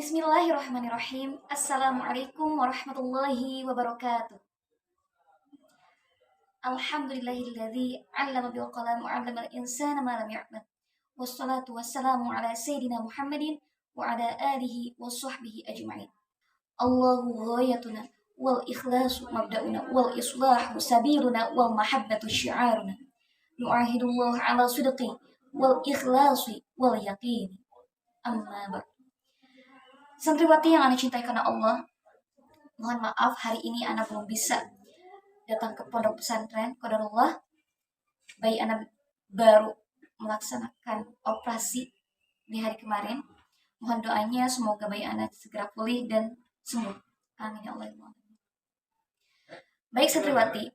Bismillahirrahmanirrahim. Assalamualaikum warahmatullahi wabarakatuh. Alhamdulillahilladzi 'allama bil qalam wa 'allamal insana ma lam ya'lam. Wassalatu wassalamu ala sayyidina Muhammadin wa ala alihi wa sahbihi ajma'in. Allahu ghayatuna wal ikhlasu mabda'una wal islahu sabiluna wal mahabbatu syi'aruna. Nu'ahidullah ala sidqi wal ikhlasi wal yaqini. Amma ba'd. Santriwati yang Ana cintai karena Allah, mohon maaf hari ini Ana belum bisa datang ke pondok pesantren Qadarullah. Bayi Ana baru melaksanakan operasi di hari kemarin. Mohon doanya semoga bayi Ana segera pulih dan sembuh. Amin ya Allah. Baik santriwati,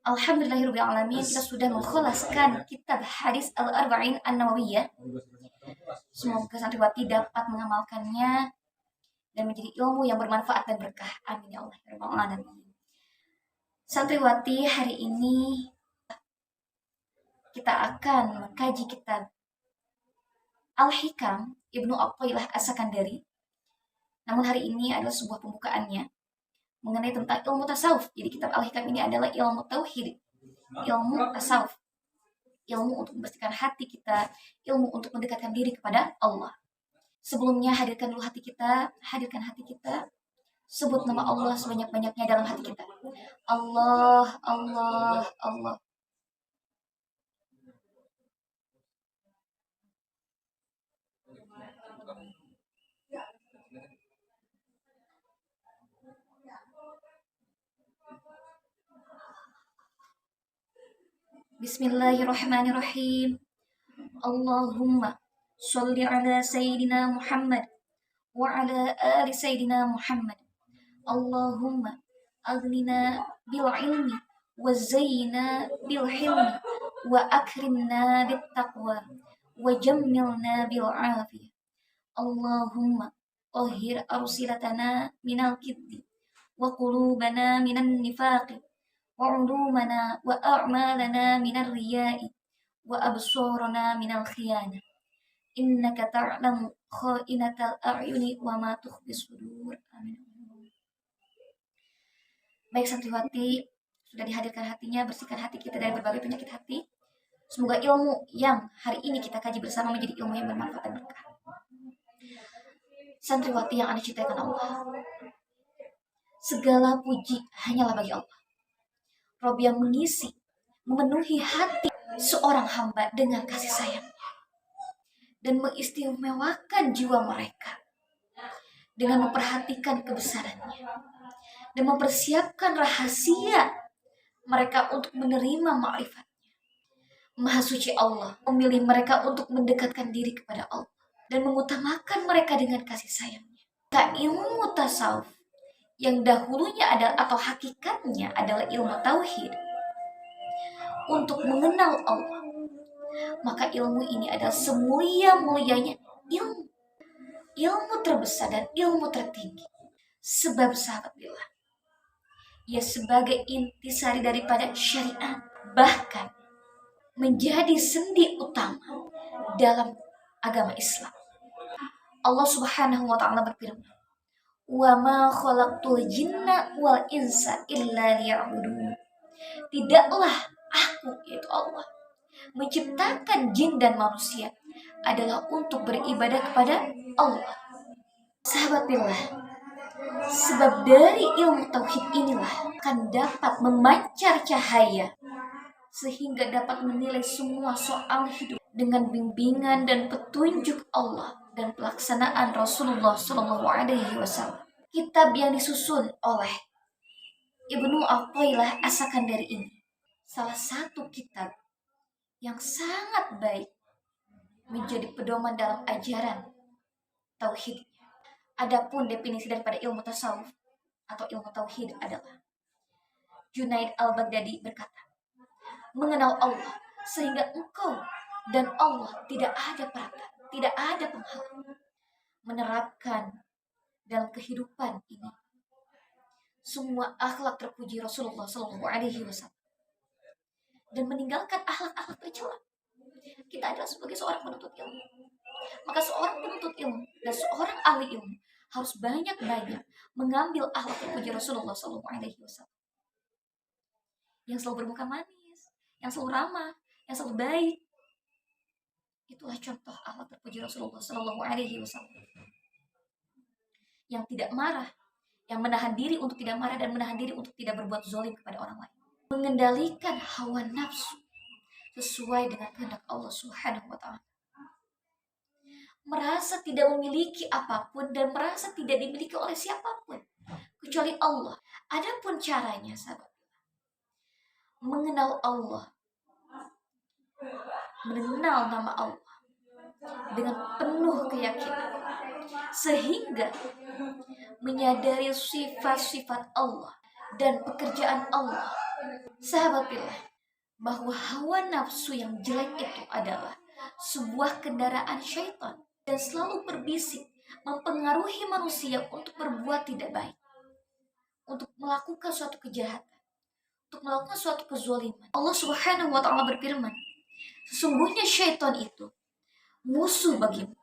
alhamdulillahirrahmanirrahim, kita sudah mengkhulaskan kitab hadis Al-Arba'in An-Nawawiyah. Semoga santriwati dapat mengamalkannya dan menjadi ilmu yang bermanfaat dan berkah. Amin ya Allah. Santriwati, hari ini kita akan mengkaji kitab Al-Hikam Ibnu Athaillah As-Sakandari. Namun hari ini adalah sebuah pembukaannya mengenai tentang ilmu tasawuf. Jadi kitab Al-Hikam ini adalah ilmu tauhid, ilmu tasawuf, ilmu untuk membersihkan hati kita, ilmu untuk mendekatkan diri kepada Allah. Sebelumnya hadirkan dulu hati kita, hadirkan hati kita. Sebut nama Allah sebanyak-banyaknya dalam hati kita. Allah, Allah, Allah. Bismillahirrahmanirrahim. Allahumma sholli ala sayyidina Muhammad wa ala ali sayyidina Muhammad. Allahumma aghnina bil ilmi wa zayyina bil hilmi wa akrimna bit taqwa wa jammilna bil afiyah. Allahumma tahhir arsilatana minal kiddi wa qulubana minan nifaqi wa ulumana wa a'malana minar riya'i wa absarana minal khiyanah. Innaka ta'lamu kha'inatal a'yuni wa ma tukhfis sudur. Amin. Baik santriwati, sudah dihadirkan hatinya, bersihkan hati kita dari berbagai penyakit hati. Semoga ilmu yang hari ini kita kaji bersama menjadi ilmu yang bermanfaat dan berkah. Santriwati yang Ana cintai karena Allah, segala puji hanyalah bagi Allah, Rabb yang mengisi, memenuhi hati seorang hamba dengan kasih sayang dan mengistimewakan jiwa mereka dengan memperhatikan kebesarannya dan mempersiapkan rahasia mereka untuk menerima ma'rifatnya. Maha suci Allah memilih mereka untuk mendekatkan diri kepada Allah dan mengutamakan mereka dengan kasih sayangnya. Ilmu tasawuf yang dahulunya adalah atau hakikatnya adalah ilmu tauhid untuk mengenal Allah, maka ilmu ini adalah semulia-mulianya ilmu terbesar dan ilmu tertinggi. Sebab sahabat billah, ia sebagai intisari daripada syariat, bahkan menjadi sendi utama dalam agama Islam. Allah Subhanahu wa ta'ala berfirman, "Wa ma khalaqtul jinna wal insa illa liya'budun." Tidaklah aku, yaitu Allah, menciptakan jin dan manusia adalah untuk beribadah kepada Allah. Sahabat billah, sebab dari ilmu tauhid inilah akan dapat memancar cahaya sehingga dapat menilai semua soal hidup dengan bimbingan dan petunjuk Allah dan pelaksanaan Rasulullah SAW. Kitab yang disusun oleh Ibnu Athaillah As-Sakandari ini salah satu kitab yang sangat baik menjadi pedoman dalam ajaran tauhid. Adapun definisi daripada ilmu tasawuf atau ilmu tauhid adalah, Junaid al-Baghdadi berkata, mengenal Allah sehingga engkau dan Allah tidak ada perantara, tidak ada penghalang. Menerapkan dalam kehidupan ini semua akhlak terpuji Rasulullah SAW dan meninggalkan akhlak-akhlak tercela. Kita adalah sebagai seorang penuntut ilmu, Maka seorang penuntut ilmu dan seorang ahli ilmu harus banyak-banyak mengambil akhlak terpuji Rasulullah SAW yang selalu bermuka manis, yang selalu ramah, yang selalu baik. Itulah contoh akhlak terpuji Rasulullah SAW yang tidak marah, yang menahan diri untuk tidak marah dan menahan diri untuk tidak berbuat zalim kepada orang lain. Mengendalikan hawa nafsu sesuai dengan kehendak Allah Subhanahu wa taala. Merasa tidak memiliki apapun dan merasa tidak dimiliki oleh siapapun kecuali Allah. Adapun caranya, sahabat, mengenal Allah, mengenal nama Allah dengan penuh keyakinan, sehingga menyadari sifat-sifat Allah dan pekerjaan Allah. Sahabat pilih bahwa hawa nafsu yang jelek itu adalah sebuah kendaraan syaitan dan selalu berbisik mempengaruhi manusia untuk berbuat tidak baik, untuk melakukan suatu kejahatan, untuk melakukan suatu kezaliman. Allah Subhanahu wa taala berfirman, sesungguhnya syaitan itu musuh bagimu,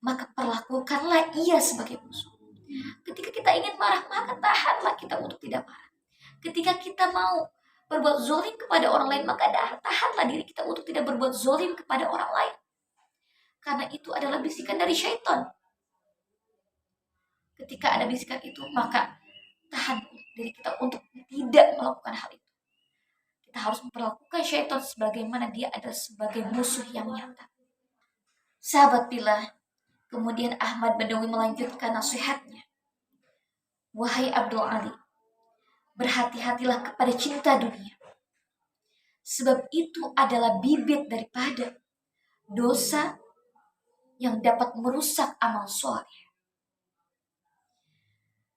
maka perlakukanlah ia sebagai musuh. Ketika kita ingin marah, maka tahanlah kita untuk tidak marah. Ketika kita mau berbuat zolim kepada orang lain, maka tahanlah diri kita untuk tidak berbuat zolim kepada orang lain. Karena itu adalah bisikan dari syaitan. Ketika ada bisikan itu, maka tahan diri kita untuk tidak melakukan hal itu. Kita harus memperlakukan syaitan sebagaimana dia adalah sebagai musuh yang nyata. Sahabat pilih, kemudian Ahmad Badawi melanjutkan nasihatnya. Wahai Abdul Ali, berhati-hatilah kepada cinta dunia. Sebab itu adalah bibit daripada dosa yang dapat merusak amal soleh.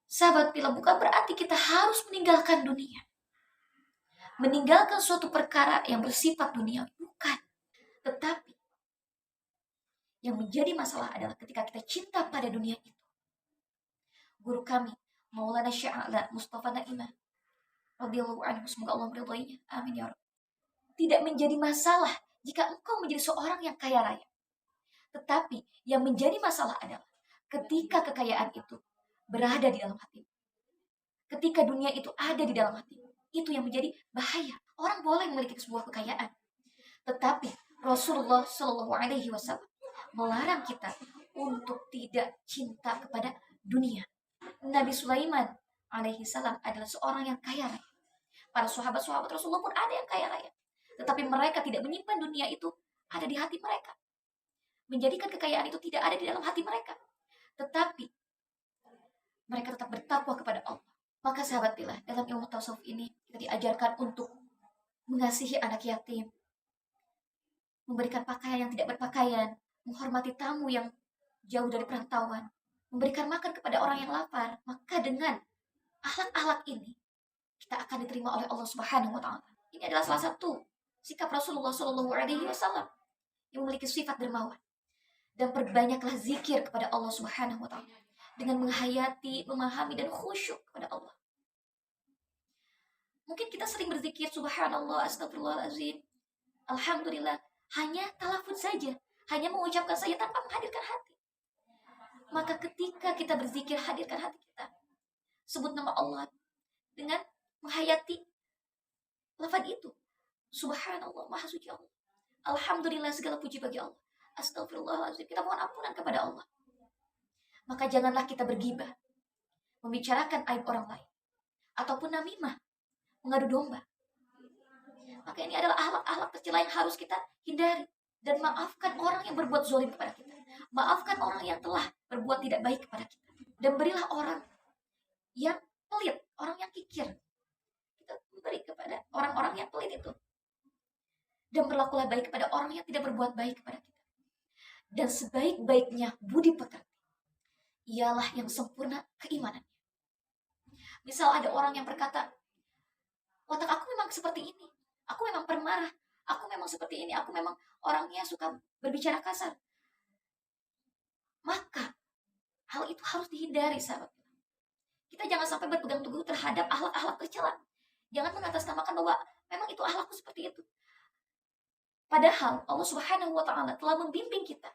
Sahabat pilih, bukan berarti kita harus meninggalkan dunia. Meninggalkan suatu perkara yang bersifat dunia, bukan. Tetapi yang menjadi masalah adalah ketika kita cinta pada dunia itu. Guru kami, Maulana Sya'ala Mustafa Naimah radhiyallahu anhu, semoga Allah meridhoinya, amin ya rabb. Tidak menjadi masalah jika engkau menjadi seorang yang kaya raya. Tetapi yang menjadi masalah adalah ketika kekayaan itu berada di dalam hati. Ketika dunia itu ada di dalam hati, itu yang menjadi bahaya. Orang boleh memiliki sebuah kekayaan, tetapi Rasulullah Shallallahu Alaihi Wasallam melarang kita untuk tidak cinta kepada dunia. Nabi Sulaiman alaihi salam adalah seorang yang kaya raya. Para sahabat-sahabat Rasulullah pun ada yang kaya raya, tetapi mereka tidak menyimpan dunia itu ada di hati mereka, menjadikan kekayaan itu tidak ada di dalam hati mereka, tetapi mereka tetap bertakwa kepada Allah. Maka sahabat pilih, dalam ilmu tasawuf ini kita diajarkan untuk mengasihi anak yatim, memberikan pakaian yang tidak berpakaian, menghormati tamu yang jauh dari perantauan, memberikan makan kepada orang yang lapar. Maka dengan akhlak-akhlak ini kita akan diterima oleh Allah Subhanahu wa taala. Ini adalah salah satu sikap Rasulullah Shallallahu alaihi wasallam yang memiliki sifat dermawan. Dan perbanyaklah zikir kepada Allah Subhanahu wa taala dengan menghayati, memahami dan khusyuk kepada Allah. Mungkin kita sering berzikir subhanallah, astagfirullahalazim, alhamdulillah, hanya talafuz saja, hanya mengucapkan saja tanpa menghadirkan hati. Maka ketika kita berzikir, hadirkan hati kita. Sebut nama Allah dengan menghayati lafaz itu. Subhanallah, maha suci Allah. Alhamdulillah, segala puji bagi Allah. Astagfirullahaladzim, kita mohon ampunan kepada Allah. Maka janganlah kita bergibah, membicarakan aib orang lain, ataupun namimah, mengadu domba. Maka ini adalah akhlak-akhlak tercela yang harus kita hindari. Dan maafkan orang yang berbuat zalim kepada kita. Maafkan orang yang telah berbuat tidak baik kepada kita. Dan berilah orang yang pelit, orang yang kikir. Kita beri kepada orang-orang yang pelit itu. Dan berlakulah baik kepada orang yang tidak berbuat baik kepada kita. Dan sebaik-baiknya budi pekerti ialah yang sempurna keimanannya. Misal ada orang yang berkata, watak aku memang seperti ini, aku memang pemarah, aku memang seperti ini, aku memang orangnya suka berbicara kasar. Maka hal itu harus dihindari, sahabat. Kita jangan sampai berpegang teguh terhadap akhlak-akhlak tercela. Jangan mengatasnamakan bahwa memang itu akhlakku seperti itu. Padahal Allah Subhanahu wa taala telah membimbing kita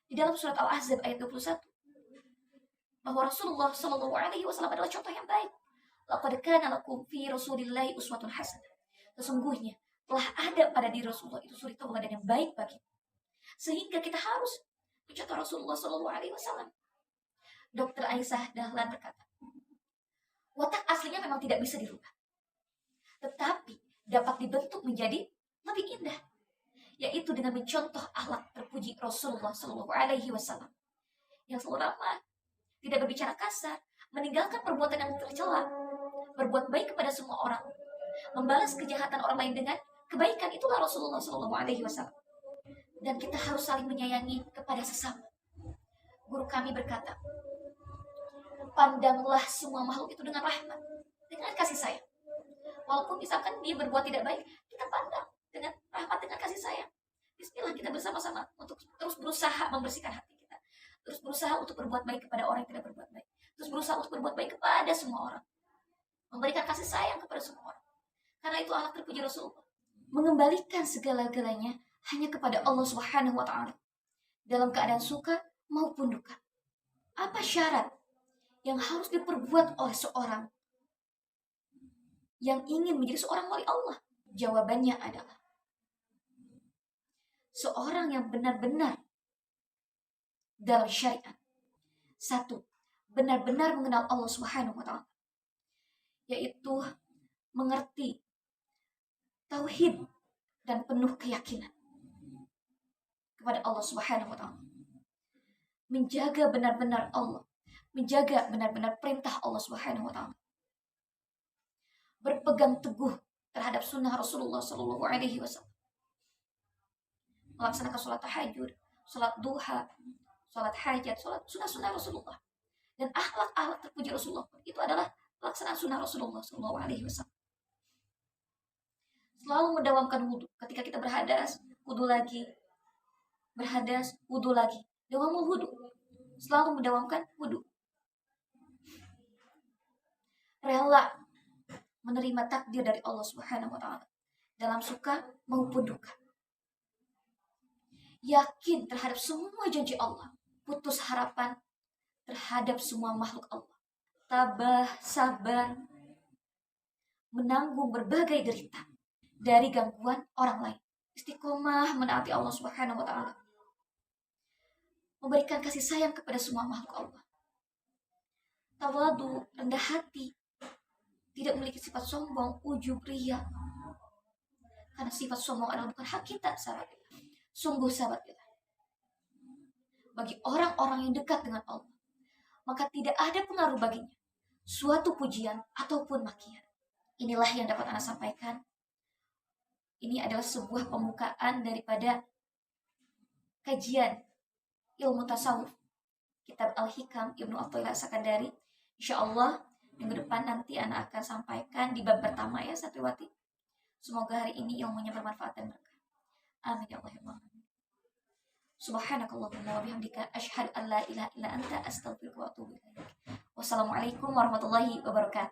Di dalam surat Al-Ahzab ayat 21, bahwa Rasulullah Shallallahu Alaihi Wasallam adalah contoh yang baik. Laqad kana lakum fi Rasulillahi uswatun hasanah. Sesungguhnya telah ada pada diri Rasulullah itu suri tauladan yang baik bagi. Sehingga kita harus mencontoh Rasulullah Shallallahu Alaihi Wasallam. Dokter Aisyah Dahlan berkata, watak aslinya memang tidak bisa dirubah, tetapi dapat dibentuk menjadi lebih indah, yaitu dengan mencontoh akhlak terpuji Rasulullah Shallallahu Alaihi Wasallam yang selalu ramah, tidak berbicara kasar, meninggalkan perbuatan yang tercela, berbuat baik kepada semua orang, membalas kejahatan orang lain dengan kebaikan. Itulah Rasulullah Shallallahu Alaihi Wasallam. Dan kita harus saling menyayangi kepada sesama. Guru kami berkata, pandanglah semua makhluk itu dengan rahmat, dengan kasih sayang. Walaupun misalkan dia berbuat tidak baik, kita pandang dengan rahmat, dengan kasih sayang. Bismillah, kita bersama-sama untuk terus berusaha membersihkan hati kita, terus berusaha untuk berbuat baik kepada orang yang tidak berbuat baik, terus berusaha untuk berbuat baik kepada semua orang, memberikan kasih sayang kepada semua orang. Karena itu akhlak terpuji Rasulullah, mengembalikan segala-galanya hanya kepada Allah Subhanahu wa Ta'ala, dalam keadaan suka maupun duka. Apa syarat yang harus diperbuat oleh seorang yang ingin menjadi seorang wali Allah? Jawabannya adalah seorang yang benar-benar dalam syariat. Satu, benar-benar mengenal Allah Subhanahu wa Ta'ala, yaitu mengerti tauhid dan penuh keyakinan kepada Allah Subhanahu wa Ta'ala. Menjaga benar-benar Allah, menjaga benar-benar perintah Allah Subhanahu wa Ta'ala. Berpegang teguh terhadap sunnah Rasulullah Sallallahu Alaihi Wasallam. Melaksanakan sholat tahajud, sholat duha, sholat hajat, sholat sunnah-sunnah Rasulullah. Dan akhlak-akhlak terpuji Rasulullah itu adalah pelaksanaan sunnah Rasulullah Sallallahu Alaihi Wasallam. Selalu mendawamkan wudhu. Ketika kita berhadas, wudhu lagi. Berhadas, wudhu lagi. Dawamul wudhu. Selalu mendawamkan wudhu. Rela menerima takdir dari Allah Subhanahu wa Ta'ala, dalam suka maupun duka. Yakin terhadap semua janji Allah. Putus harapan terhadap semua makhluk Allah. Tabah, sabar, menanggung berbagai derita dari gangguan orang lain. Istiqomah menaati Allah Subhanahu wa Ta'ala. Memberikan kasih sayang kepada semua makhluk Allah. Tawadu, rendah hati. Tidak memiliki sifat sombong, ujub, riya. Karena sifat sombong adalah bukan hakikat, sahabat. Sungguh, sahabat, bagi orang-orang yang dekat dengan Allah, maka tidak ada pengaruh baginya suatu pujian ataupun makian. Inilah yang dapat Anda sampaikan. Ini adalah sebuah pembukaan daripada kajian ilmu tasawuf kitab Al-Hikam Ibnu Athaillah As-Sakandari. Insyaallah minggu depan nanti Ana akan sampaikan di bab pertama ya Satriwati. Semoga hari ini ilmunya bermanfaat dan berkah. Amin ya Allah ya Allah. Subhanakallahumma wa bihamdika asyhadu an la ilaha illa anta astaghfiruka wa atubu ilaik. Wassalamualaikum warahmatullahi wabarakatuh.